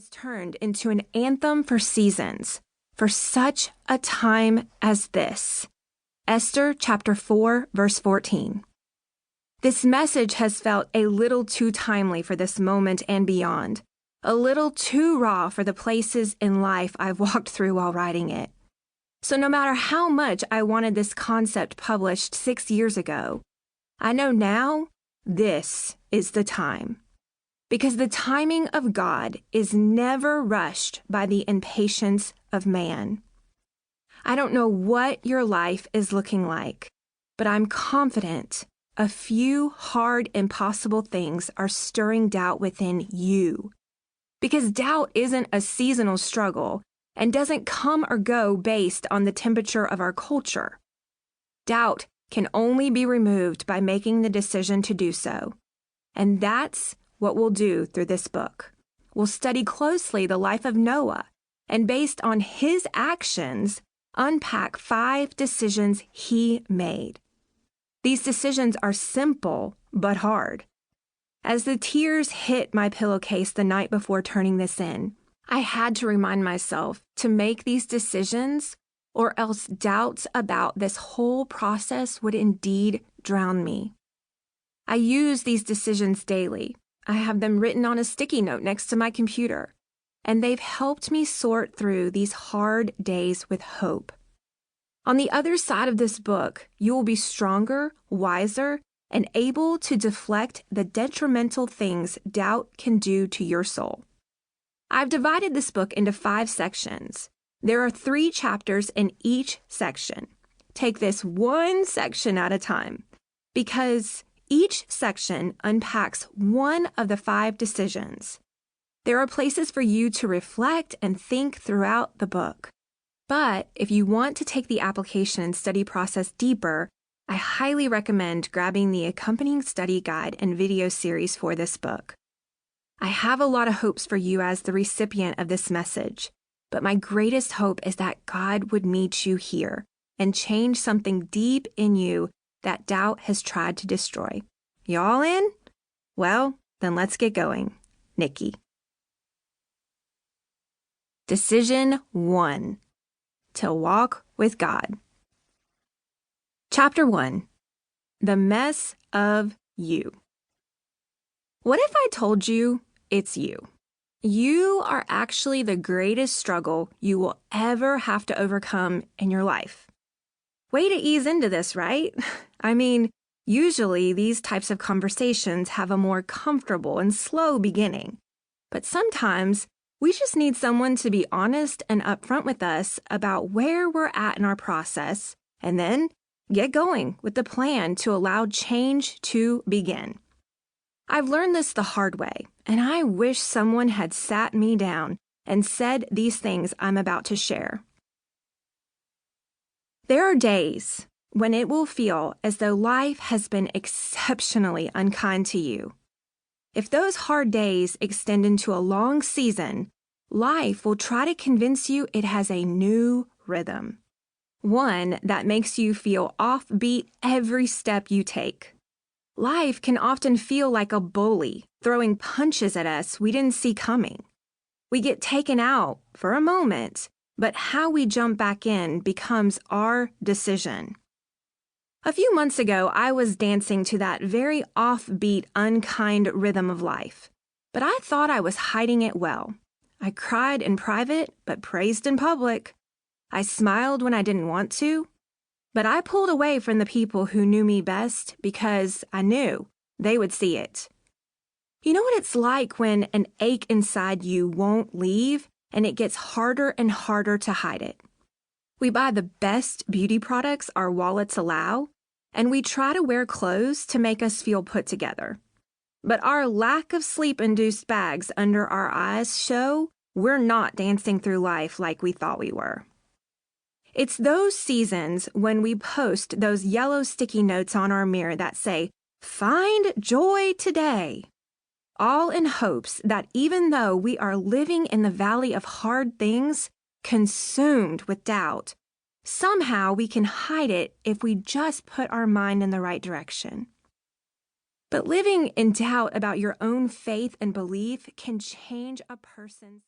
has turned into an anthem for seasons, for such a time as this. Esther chapter 4, verse 14. This message has felt a little too timely for this moment and beyond, a little too raw for the places in life I've walked through while writing it. So no matter how much I wanted this concept published 6 years ago, I know now this is the time. Because the timing of God is never rushed by the impatience of man. I don't know what your life is looking like, but I'm confident a few hard, impossible things are stirring doubt within you. Because doubt isn't a seasonal struggle and doesn't come or go based on the temperature of our culture. Doubt can only be removed by making the decision to do so. And that's what we'll do through this book. We'll study closely the life of Noah, and based on his actions, unpack 5 decisions he made. These decisions are simple but hard. As the tears hit my pillowcase the night before turning this in, I had to remind myself to make these decisions, or else doubts about this whole process would indeed drown me. I use these decisions daily. I have them written on a sticky note next to my computer, and they've helped me sort through these hard days with hope. On the other side of this book, you will be stronger, wiser, and able to deflect the detrimental things doubt can do to your soul. I've divided this book into 5 sections. There are 3 chapters in each section. Take this one section at a time, because each section unpacks one of the 5 decisions. There are places for you to reflect and think throughout the book. But if you want to take the application and study process deeper, I highly recommend grabbing the accompanying study guide and video series for this book. I have a lot of hopes for you as the recipient of this message, but my greatest hope is that God would meet you here and change something deep in you that doubt has tried to destroy. You all in? Well, then let's get going. Nicki. Decision 1. To walk with God. Chapter 1. The mess of you. What if I told you it's you? You are actually the greatest struggle you will ever have to overcome in your life. Way to ease into this, right? I mean, usually these types of conversations have a more comfortable and slow beginning. But sometimes we just need someone to be honest and upfront with us about where we're at in our process, and then get going with the plan to allow change to begin. I've learned this the hard way, and I wish someone had sat me down and said these things I'm about to share. There are days when it will feel as though life has been exceptionally unkind to you. If those hard days extend into a long season, life will try to convince you it has a new rhythm, one that makes you feel offbeat every step you take. Life can often feel like a bully throwing punches at us we didn't see coming. We get taken out for a moment, but how we jump back in becomes our decision. A few months ago, I was dancing to that very offbeat, unkind rhythm of life, but I thought I was hiding it well. I cried in private, but praised in public. I smiled when I didn't want to, but I pulled away from the people who knew me best because I knew they would see it. You know what it's like when an ache inside you won't leave and it gets harder and harder to hide it. We buy the best beauty products our wallets allow, and we try to wear clothes to make us feel put together. But our lack of sleep-induced bags under our eyes show we're not dancing through life like we thought we were. It's those seasons when we post those yellow sticky notes on our mirror that say, "Find joy today," all in hopes that even though we are living in the valley of hard things, consumed with doubt, somehow we can hide it if we just put our mind in the right direction. But living in doubt about your own faith and belief can change a person's